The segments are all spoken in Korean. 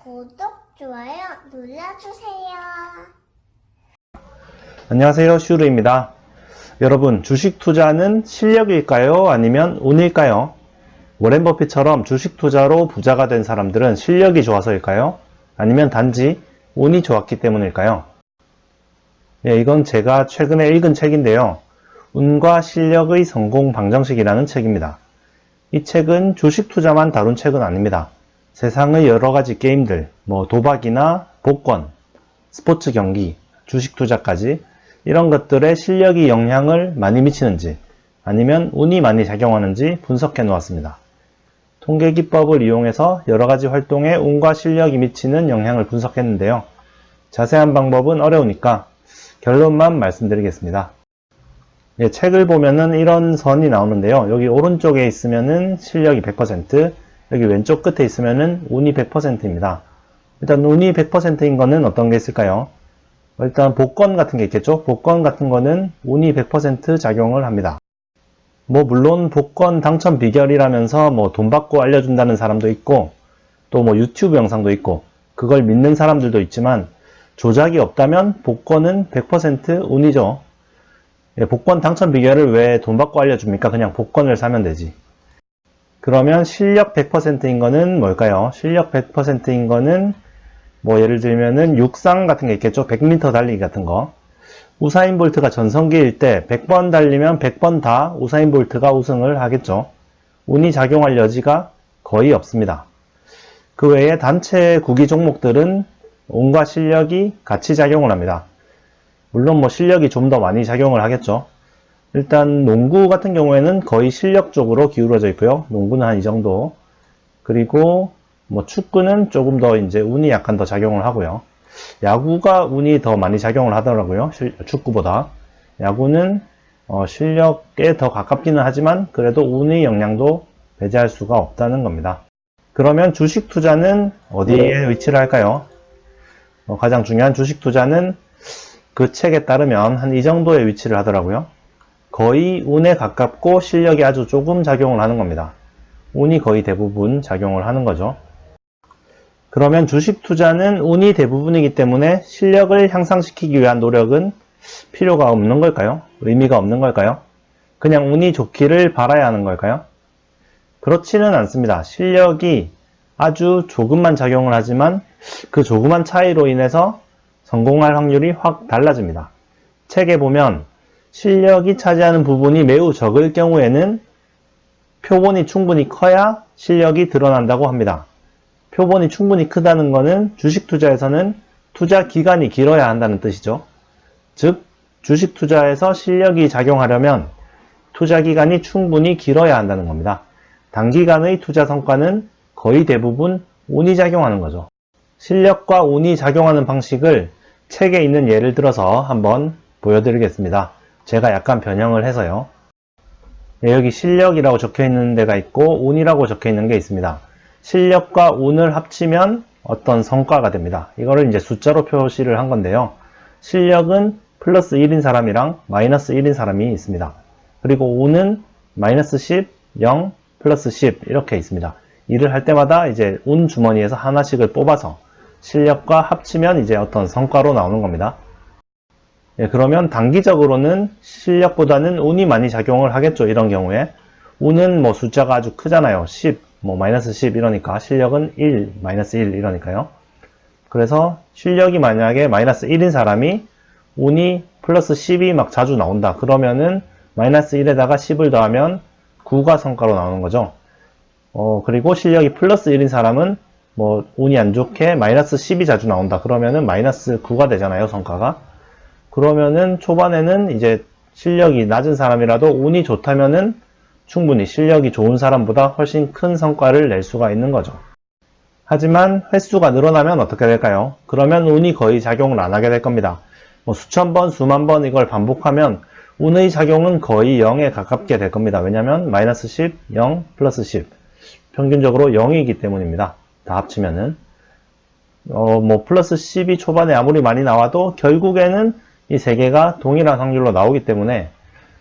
구독, 좋아요 눌러주세요. 안녕하세요, 슈르입니다. 여러분, 주식 투자는 실력일까요? 아니면 운일까요? 워렌 버핏처럼 주식 투자로 부자가 된 사람들은 실력이 좋아서일까요? 아니면 단지 운이 좋았기 때문일까요? 이건 제가 최근에 읽은 책인데요. 운과 실력의 성공 방정식이라는 책입니다. 이 책은 주식 투자만 다룬 책은 아닙니다. 세상의 여러가지 게임들, 도박이나 복권, 스포츠 경기, 주식 투자까지 이런 것들에 실력이 영향을 많이 미치는지 아니면 운이 많이 작용하는지 분석해 놓았습니다. 통계 기법을 이용해서 여러가지 활동에 운과 실력이 미치는 영향을 분석했는데요. 자세한 방법은 어려우니까 결론만 말씀드리겠습니다. 책을 보면은 이런 선이 나오는데요. 여기 오른쪽에 있으면은 실력이 100%, 여기 왼쪽 끝에 있으면은 운이 100%입니다. 일단 운이 100%인 거는 어떤 게 있을까요? 일단 복권 같은 게 있겠죠? 복권 같은 거는 운이 100% 작용을 합니다. 물론 복권 당첨 비결이라면서 돈 받고 알려준다는 사람도 있고, 또 유튜브 영상도 있고, 그걸 믿는 사람들도 있지만, 조작이 없다면 복권은 100% 운이죠. 복권 당첨 비결을 왜 돈 받고 알려줍니까? 그냥 복권을 사면 되지. 그러면 실력 100%인 거는 뭘까요? 실력 100%인 거는 예를 들면은 육상 같은 게 있겠죠? 100m 달리기 같은 거. 우사인 볼트가 전성기일 때 100번 달리면 100번 다 우사인 볼트가 우승을 하겠죠. 운이 작용할 여지가 거의 없습니다. 그 외에 단체 구기 종목들은 운과 실력이 같이 작용을 합니다. 물론 실력이 좀 더 많이 작용을 하겠죠. 일단 농구 같은 경우에는 거의 실력 쪽으로 기울어져 있고요. 농구는 한 이 정도. 그리고 축구는 조금 더 이제 운이 약간 더 작용을 하고요. 야구가 운이 더 많이 작용을 하더라고요. 축구보다. 야구는 실력에 더 가깝기는 하지만 그래도 운의 영향도 배제할 수가 없다는 겁니다. 그러면 주식 투자는 어디에 위치를 할까요? 가장 중요한 주식 투자는 그 책에 따르면 한 이 정도의 위치를 하더라고요. 거의 운에 가깝고 실력이 아주 조금 작용을 하는 겁니다. 운이 거의 대부분 작용을 하는 거죠. 그러면 주식 투자는 운이 대부분이기 때문에 실력을 향상시키기 위한 노력은 필요가 없는 걸까요? 의미가 없는 걸까요? 그냥 운이 좋기를 바라야 하는 걸까요? 그렇지는 않습니다. 실력이 아주 조금만 작용을 하지만 그 조그만 차이로 인해서 성공할 확률이 확 달라집니다. 책에 보면 실력이 차지하는 부분이 매우 적을 경우에는 표본이 충분히 커야 실력이 드러난다고 합니다. 표본이 충분히 크다는 것은 주식 투자에서는 투자 기간이 길어야 한다는 뜻이죠. 즉, 주식 투자에서 실력이 작용하려면 투자 기간이 충분히 길어야 한다는 겁니다. 단기간의 투자 성과는 거의 대부분 운이 작용하는 거죠. 실력과 운이 작용하는 방식을 책에 있는 예를 들어서 한번 보여드리겠습니다. 제가 약간 변형을 해서요. 여기 실력이라고 적혀 있는 데가 있고 운이라고 적혀 있는 게 있습니다. 실력과 운을 합치면 어떤 성과가 됩니다. 이거를 이제 숫자로 표시를 한 건데요. 실력은 플러스 1인 사람이랑 마이너스 1인 사람이 있습니다. 그리고 운은 마이너스 10, 0, 플러스 10 이렇게 있습니다. 일을 할 때마다 이제 운 주머니에서 하나씩을 뽑아서 실력과 합치면 이제 어떤 성과로 나오는 겁니다. 그러면 단기적으로는 실력보다는 운이 많이 작용을 하겠죠. 이런 경우에 운은 숫자가 아주 크잖아요. 10, 마이너스 10 이러니까 실력은 1, 마이너스 1 이러니까요. 그래서 실력이 만약에 마이너스 1인 사람이 운이 플러스 10이 막 자주 나온다. 그러면은 마이너스 1에다가 10을 더하면 9가 성과로 나오는 거죠. 그리고 실력이 플러스 1인 사람은 운이 안 좋게 마이너스 10이 자주 나온다. 그러면은 마이너스 9가 되잖아요. 성과가. 그러면은 초반에는 이제 실력이 낮은 사람이라도 운이 좋다면은 충분히 실력이 좋은 사람보다 훨씬 큰 성과를 낼 수가 있는 거죠. 하지만 횟수가 늘어나면 어떻게 될까요? 그러면 운이 거의 작용을 안 하게 될 겁니다. 수천 번, 수만 번 이걸 반복하면 운의 작용은 거의 0에 가깝게 될 겁니다. 왜냐하면 마이너스 10, 0, 플러스 10 평균적으로 0이기 때문입니다. 다 합치면은 플러스 10이 초반에 아무리 많이 나와도 결국에는 이 세 개가 동일한 확률로 나오기 때문에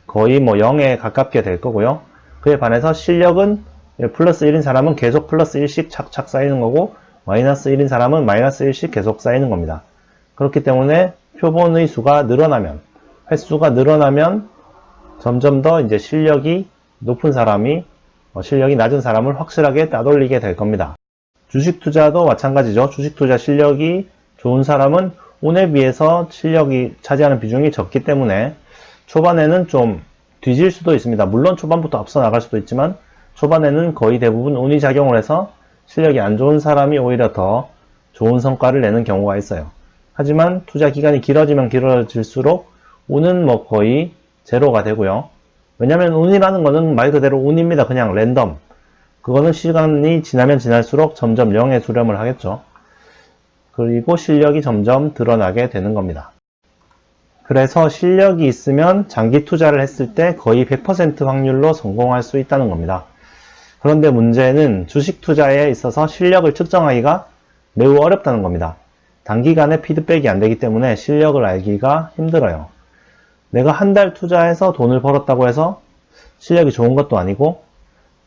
거의 0에 가깝게 될 거고요. 그에 반해서 실력은 플러스 1인 사람은 계속 플러스 1씩 착착 쌓이는 거고 마이너스 1인 사람은 마이너스 1씩 계속 쌓이는 겁니다. 그렇기 때문에 표본의 수가 늘어나면, 횟수가 늘어나면 점점 더 이제 실력이 높은 사람이 실력이 낮은 사람을 확실하게 따돌리게 될 겁니다. 주식 투자도 마찬가지죠. 주식 투자 실력이 좋은 사람은 운에 비해서 실력이 차지하는 비중이 적기 때문에 초반에는 좀 뒤질 수도 있습니다. 물론 초반부터 앞서 나갈 수도 있지만 초반에는 거의 대부분 운이 작용을 해서 실력이 안 좋은 사람이 오히려 더 좋은 성과를 내는 경우가 있어요. 하지만 투자 기간이 길어지면 길어질수록 운은 뭐 거의 제로가 되고요. 왜냐면 운이라는 거는 말 그대로 운입니다. 그냥 랜덤. 그거는 시간이 지나면 지날수록 점점 0에 수렴을 하겠죠. 그리고 실력이 점점 드러나게 되는 겁니다. 그래서 실력이 있으면 장기 투자를 했을 때 거의 100% 확률로 성공할 수 있다는 겁니다. 그런데 문제는 주식 투자에 있어서 실력을 측정하기가 매우 어렵다는 겁니다. 단기간에 피드백이 안 되기 때문에 실력을 알기가 힘들어요. 내가 한 달 투자해서 돈을 벌었다고 해서 실력이 좋은 것도 아니고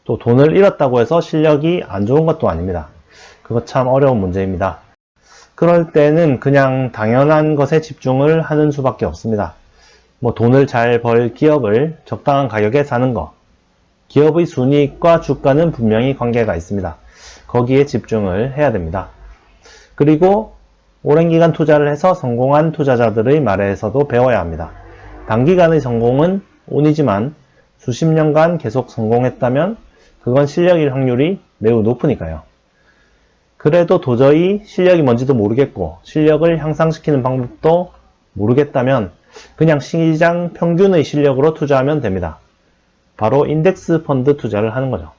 또 돈을 잃었다고 해서 실력이 안 좋은 것도 아닙니다. 그거 참 어려운 문제입니다. 그럴 때는 그냥 당연한 것에 집중을 하는 수밖에 없습니다. 뭐 돈을 잘 벌 기업을 적당한 가격에 사는 거. 기업의 순이익과 주가는 분명히 관계가 있습니다. 거기에 집중을 해야 됩니다. 그리고 오랜 기간 투자를 해서 성공한 투자자들의 말에서도 배워야 합니다. 단기간의 성공은 운이지만 수십 년간 계속 성공했다면 그건 실력일 확률이 매우 높으니까요. 그래도 도저히 실력이 뭔지도 모르겠고 실력을 향상시키는 방법도 모르겠다면 그냥 시장 평균의 실력으로 투자하면 됩니다. 바로 인덱스 펀드 투자를 하는 거죠.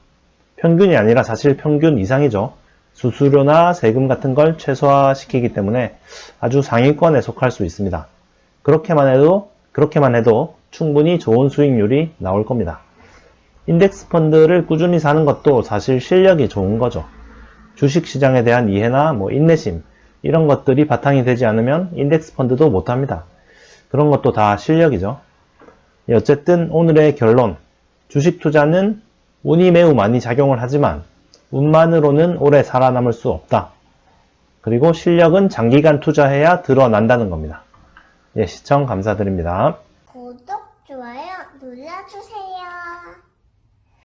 평균이 아니라 사실 평균 이상이죠. 수수료나 세금 같은 걸 최소화시키기 때문에 아주 상위권에 속할 수 있습니다. 그렇게만 해도 충분히 좋은 수익률이 나올 겁니다. 인덱스 펀드를 꾸준히 사는 것도 사실 실력이 좋은 거죠. 주식시장에 대한 이해나 인내심 이런 것들이 바탕이 되지 않으면 인덱스 펀드도 못합니다. 그런 것도 다 실력이죠. 어쨌든 오늘의 결론, 주식 투자는 운이 매우 많이 작용을 하지만 운만으로는 오래 살아남을 수 없다. 그리고 실력은 장기간 투자해야 드러난다는 겁니다. 시청 감사드립니다.